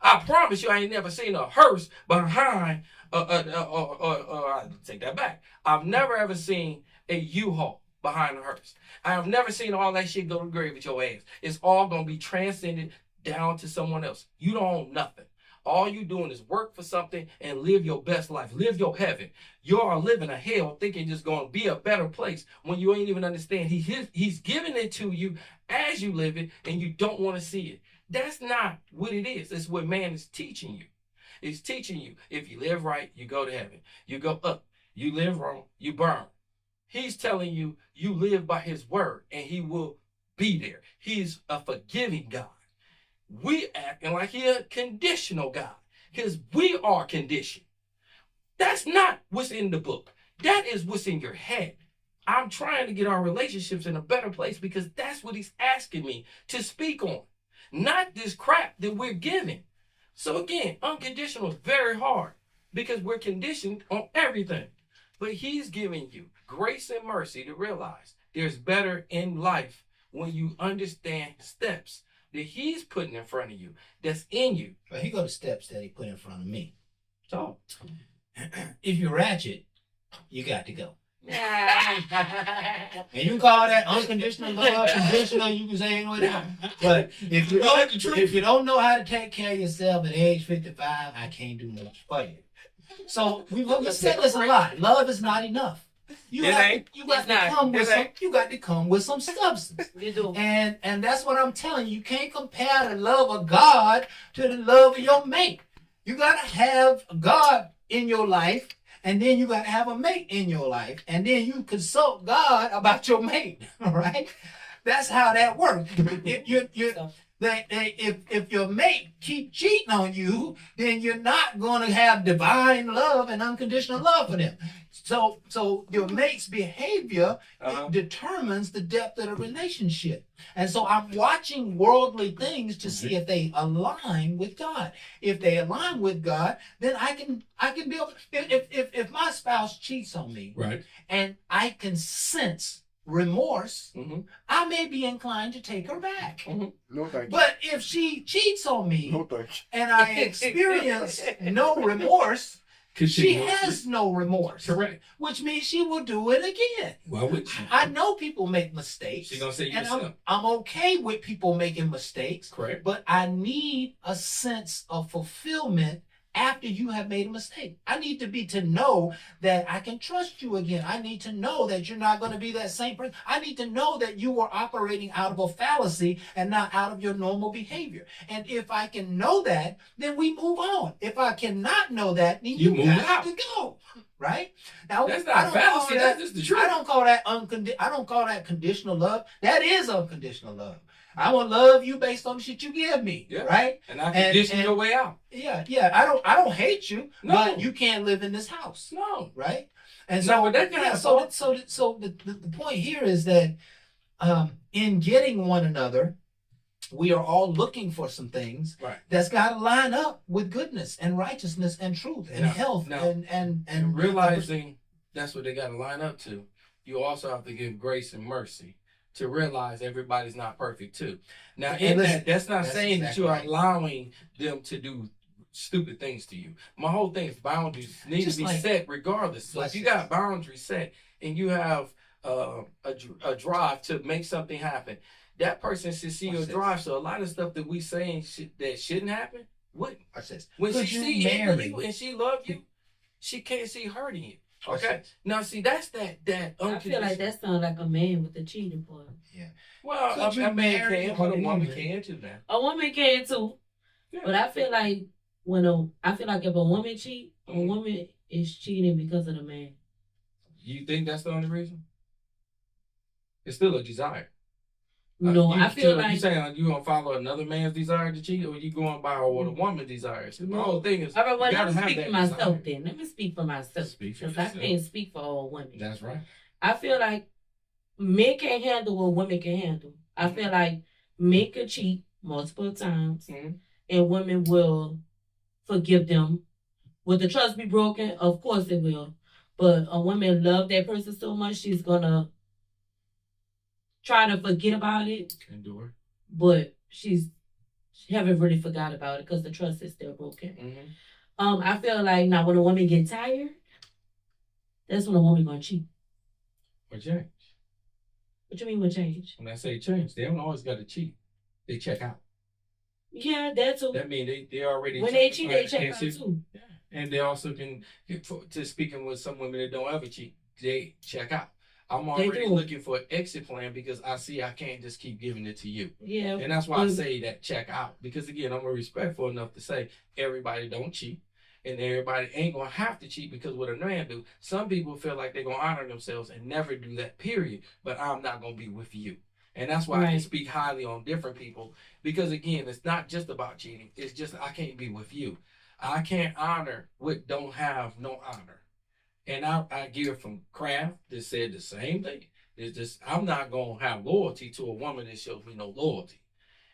I promise you, I ain't never seen a hearse behind, I take that back. I've never ever seen a U-Haul behind a hearse. I have never seen all that shit go to the grave with your ass. It's all going to be transcended down to someone else. You don't own nothing. All you doing is work for something and live your best life. Live your heaven. You are living a hell thinking it's going to be a better place when you ain't even understand. He's giving it to you as you live it, and you don't want to see it. That's not what it is. It's what man is teaching you. It's teaching you, if you live right, you go to heaven. You go up. You live wrong, you burn. He's telling you, you live by his word, and he will be there. He's a forgiving God. We acting like he a conditional God, because we are conditioned. That's not what's in the book. That is what's in your head. I'm trying to get our relationships in a better place, because that's what he's asking me to speak on, not this crap that we're giving. So again, unconditional is very hard because we're conditioned on everything. But he's giving you grace and mercy to realize there's better in life when you understand steps that he's putting in front of you, that's in you. Well, here go the steps that he put in front of me. So, If you're ratchet, you got to go. And you can call that unconditional love, conditional, you can say whatever. But if you don't know how to take care of yourself at age 55, I can't do much for you. So we said this a lot. Love is not enough. You got to come with some substance. You do. And that's what I'm telling you. You can't compare the love of God to the love of your mate. You got to have God in your life, and then you got to have a mate in your life, and then you consult God about your mate. All right? That's how that works. If your mate keep cheating on you, then you're not going to have divine love and unconditional love for them. So your mate's behavior determines the depth of the relationship. And so I'm watching worldly things to see if they align with God. If they align with God, then I can be able. If my spouse cheats on me, right, and I can sense remorse, I may be inclined to take her back. No, thank you. But if she cheats on me No, thank you. and I experience no remorse, she has no remorse. Correct. Which means she will do it again. Why would you? I know people make mistakes. She's gonna say and yourself. I'm okay with people making mistakes. Correct. But I need a sense of fulfillment after you have made a mistake. I need to know that I can trust you again. I need to know that you're not going to be that same person. I need to know that you are operating out of a fallacy and not out of your normal behavior. And if I can know that, then we move on. If I cannot know that, then you got to go. Right? Now, that's not a fallacy. That's just the truth. I don't call that conditional love. That is unconditional love. I will love you based on the shit you give me, right? And I condition your way out. Yeah. I don't hate you, but you can't live in this house. No, right? And so, the point here is that in getting one another, we are all looking for some things that's got to line up with goodness and righteousness and truth and health and realizing that's what they got to line up to. You also have to give grace and mercy to realize everybody's not perfect too. Now, that's not saying that you are allowing them to do stupid things to you. My whole thing is boundaries need to be set regardless. So if you got boundaries set and you have a drive to make something happen, that person should see your drive. So a lot of stuff that we saying that shouldn't happen wouldn't. When she see you and she love you, she can't see hurting you. Okay. Now, see, that's that. I feel like that sounds like a man with a cheating part. Yeah. Well, a man can, but a woman can too. Now, a woman can too. Yeah. But I feel like if a woman cheat, a woman is cheating because of the man. You think that's the only reason? It's still a desire. No, I feel like you saying you gonna follow another man's desire to cheat, or you going by what a woman desires? The whole thing is. All right, well, let me speak for myself then. Let me speak for myself because I can't speak for all women. That's right. I feel like men can't handle what women can handle. I feel like men could cheat multiple times, and women will forgive them. Will the trust be broken? Of course it will. But a woman love that person so much, she's gonna try to forget about it. Endure. But she haven't really forgot about it because the trust is still broken. I feel like now when a woman gets tired, that's when a woman gonna cheat. Or change. What you mean with change? When I say change, they don't always got to cheat. They check out. Yeah, that too. That means they already. When they cheat, they check out too. Yeah. And they also can, to speaking with some women that don't ever cheat, they check out. I'm already looking for an exit plan because I see I can't just keep giving it to you. Yeah. And that's why I say that check out. Because again, I'm respectful enough to say everybody don't cheat. And everybody ain't going to have to cheat because what a man do. Some people feel like they're going to honor themselves and never do that, period. But I'm not going to be with you. And that's why I can speak highly on different people. Because again, it's not just about cheating. It's just I can't be with you. I can't honor what don't have no honor. And I give from Kraft that said the same thing. It's just, I'm not going to have loyalty to a woman that shows me no loyalty.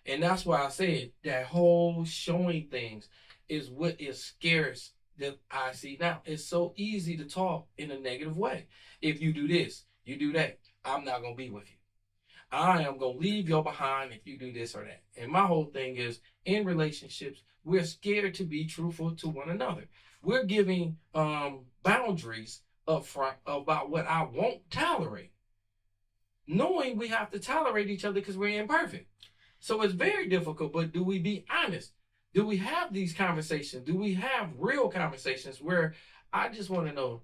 And that's why I said that whole showing things is what is scarce that I see now. It's so easy to talk in a negative way. If you do this, you do that, I'm not going to be with you. I am going to leave you behind if you do this or that. And my whole thing is, in relationships, we're scared to be truthful to one another. We're giving boundaries up front about what I won't tolerate, knowing we have to tolerate each other because we're imperfect. So it's very difficult, but do we be honest? Do we have these conversations? Do we have real conversations where I just want to know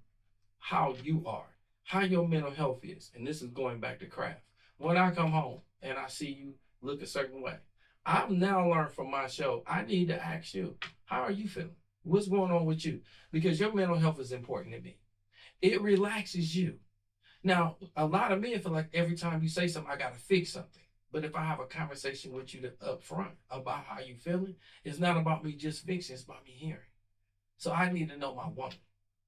how you are, how your mental health is? And this is going back to craft. When I come home and I see you look a certain way, I've now learned from my show, I need to ask you, how are you feeling? What's going on with you? Because your mental health is important to me. It relaxes you. Now, a lot of men feel like every time you say something, I got to fix something. But if I have a conversation with you up front about how you feeling, it's not about me just fixing, it's about me hearing. So I need to know my woman.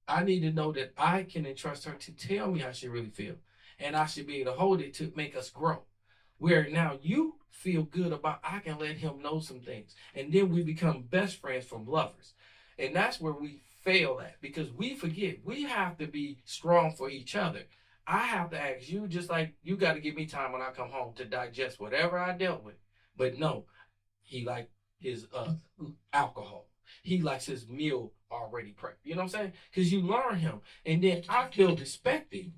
I need to know that I can entrust her to tell me how she really feel. And I should be able to hold it to make us grow. Where now you feel good about, I can let him know some things. And then we become best friends from lovers. And that's where we fail at, because we forget we have to be strong for each other. I have to ask you, just like you got to give me time when I come home to digest whatever I dealt with. But no, he like his alcohol. He likes his meal already prepped. You know what I'm saying? Because you learn him. And then I feel respected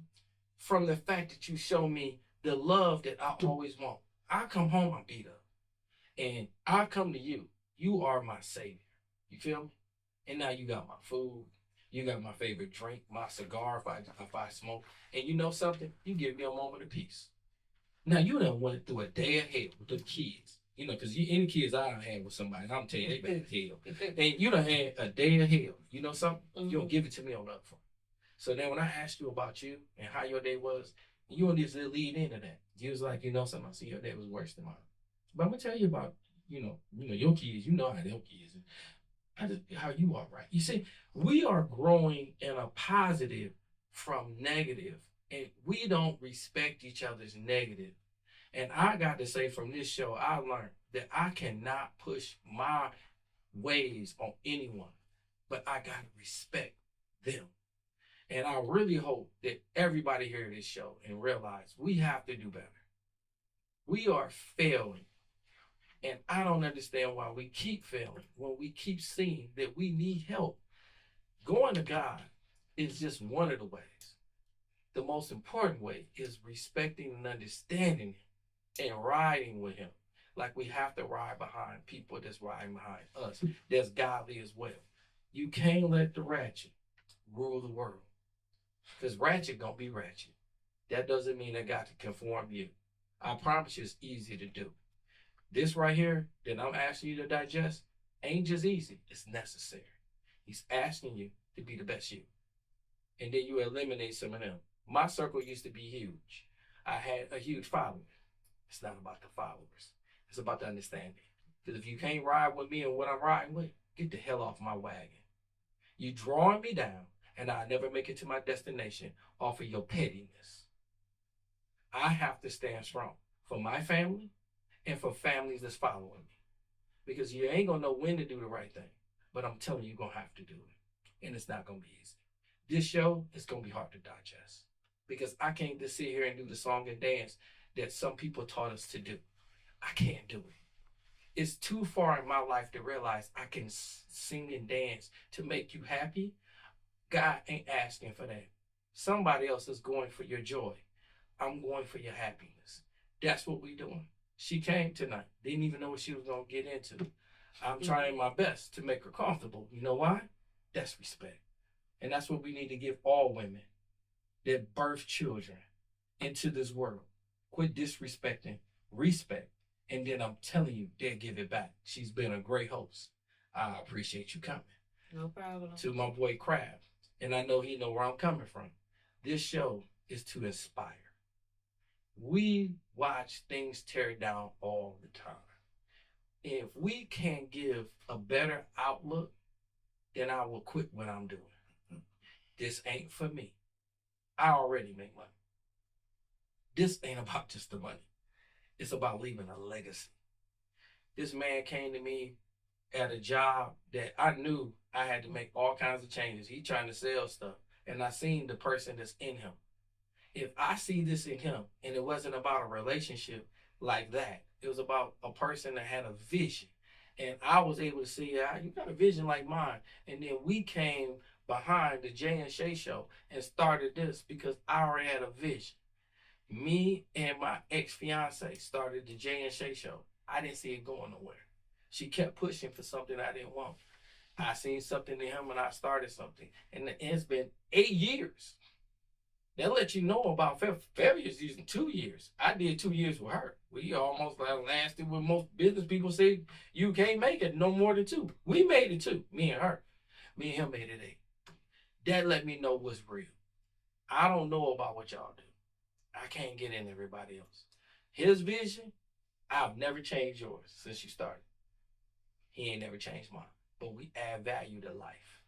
from the fact that you show me the love that I always want. I come home, I'm beat up. And I come to you. You are my savior. You feel me? And now you got my food. You got my favorite drink, my cigar if I smoke. And you know something? You give me a moment of peace. Now, you done went through a day of hell with the kids. You know, because any kids I done had with somebody, I'm telling you, they bad as hell. And you done had a day of hell. You know something? You don't give it to me on up front. So then when I asked you about you and how your day was, you don't just lead into that. You was like, you know something, I see your day was worse than mine. But I'm going to tell you about, you know, your kids. You know how their kids how you are, right? You see, we are growing in a positive from negative, and we don't respect each other's negative. And I got to say, from this show, I learned that I cannot push my ways on anyone, but I got to respect them. And I really hope that everybody hear this show and realize we have to do better. We are failing. And I don't understand why we keep failing when we keep seeing that we need help. Going to God is just one of the ways. The most important way is respecting and understanding Him and riding with Him. Like we have to ride behind people that's riding behind us, that's godly as well. You can't let the ratchet rule the world. Because ratchet gonna be ratchet. That doesn't mean they got to conform you. I promise you it's easy to do. This right here that I'm asking you to digest ain't just easy, it's necessary. He's asking you to be the best you. And then you eliminate some of them. My circle used to be huge. I had a huge following. It's not about the followers. It's about the understanding. Because if you can't ride with me and what I'm riding with, get the hell off my wagon. You drawing me down, and I'll never make it to my destination off of your pettiness. I have to stand strong for my family and for families that's following me. Because you ain't going to know when to do the right thing. But I'm telling you, you're going to have to do it. And it's not going to be easy. This show is going to be hard to digest. Because I can't just sit here and do the song and dance that some people taught us to do. I can't do it. It's too far in my life to realize I can sing and dance to make you happy. God ain't asking for that. Somebody else is going for your joy. I'm going for your happiness. That's what we're doing. She came tonight. Didn't even know what she was going to get into. I'm trying my best to make her comfortable. You know why? That's respect. And that's what we need to give all women that birth children into this world. Quit disrespecting, respect. And then I'm telling you, they'll give it back. She's been a great host. I appreciate you coming. No problem. To my boy Crab. And I know he know where I'm coming from. This show is to inspire. We watch things tear down all the time. If we can't give a better outlook, then I will quit what I'm doing. This ain't for me. I already make money. This ain't about just the money. It's about leaving a legacy. This man came to me at a job that I knew I had to make all kinds of changes. He trying to sell stuff. And I seen the person that's in him. if I see this in him, and it wasn't about a relationship like that, it was about a person that had a vision. And I was able to see, you got a vision like mine. And then we came behind the Jay and Shay show and started this because I already had a vision. Me and my ex-fiance started the Jay and Shay show. I didn't see it going nowhere. She kept pushing for something I didn't want. I seen something in him and I started something. And it's been 8 years. They'll let you know about February's using 2 years. I did 2 years with her. We almost lasted with most business people say you can't make it no more than 2. We made it 2, me and her. Me and him made it 8. That let me know what's real. I don't know about what y'all do. I can't get in everybody else. His vision, I've never changed yours since you started. He ain't never changed mine. But we add value to life.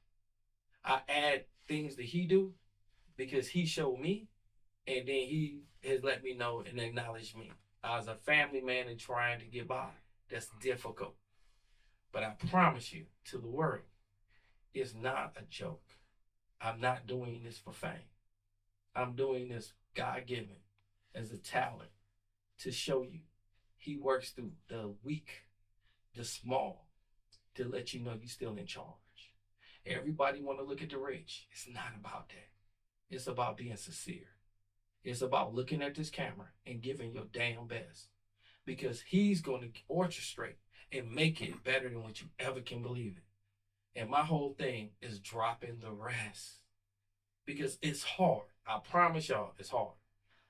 I add things that he do because he showed me, and then he has let me know and acknowledged me. I was a family man and trying to get by. That's difficult. But I promise you, to the world, it's not a joke. I'm not doing this for fame. I'm doing this God-given as a talent to show you he works through the weak, the small, to let you know you're still in charge. Everybody want to look at the rich. It's not about that. It's about being sincere. It's about looking at this camera and giving your damn best, because he's going to orchestrate and make it better than what you ever can believe it. And my whole thing is dropping the rest, because it's hard. I promise y'all it's hard.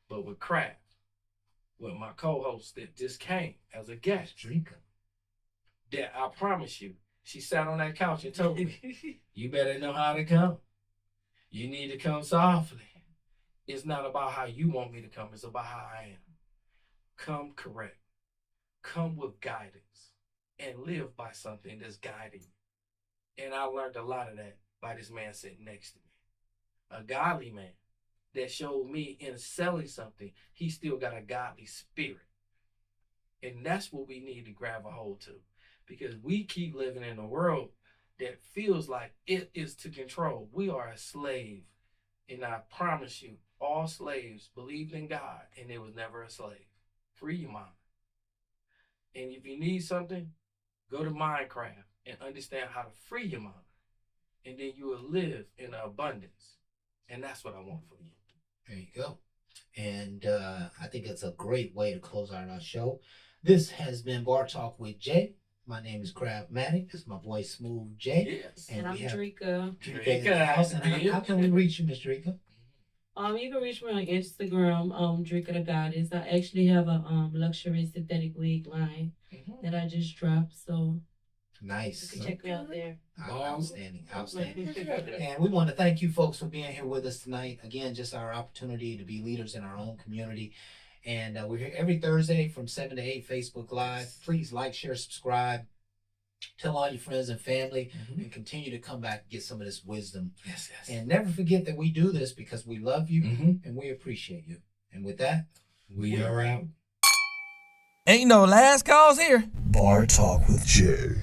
But with Craft, with my co-host that just came as a guest, Drinker. that I promise you, she sat on that couch and told me, you better know how to come. You need to come softly. It's not about how you want me to come. It's about how I am. Come correct. Come with guidance. And live by something that's guiding you. And I learned a lot of that by this man sitting next to me. A godly man that showed me in selling something, he still got a godly spirit. And that's what we need to grab a hold to. Because we keep living in a world that feels like it is to control. We are a slave. And I promise you, all slaves believed in God and they was never a slave. Free your mind. And if you need something, go to Minecraft and understand how to free your mind. And then you will live in abundance. And that's what I want for you. There you go. And I think it's a great way to close out our show. This has been Bar Talk with Jay. My name is Craftmatic. This is my boy Smooth Jay. Yes. And I'm we have Drika. Drika in the house. And how can we reach you, Miss Drika? You can reach me on Instagram, Drika the Goddess. I actually have a luxury synthetic wig line that I just dropped, so Nice. you can check me out there. Outstanding. And we want to thank you folks for being here with us tonight. Again, just our opportunity to be leaders in our own community. And we're here every Thursday from 7 to 8, Facebook Live. Please like, share, subscribe. Tell all your friends and family, and continue to come back and get some of this wisdom. Yes. And never forget that we do this because we love you and we appreciate you. And with that, We are out. Ain't no last calls here. Bar Talk with Jay.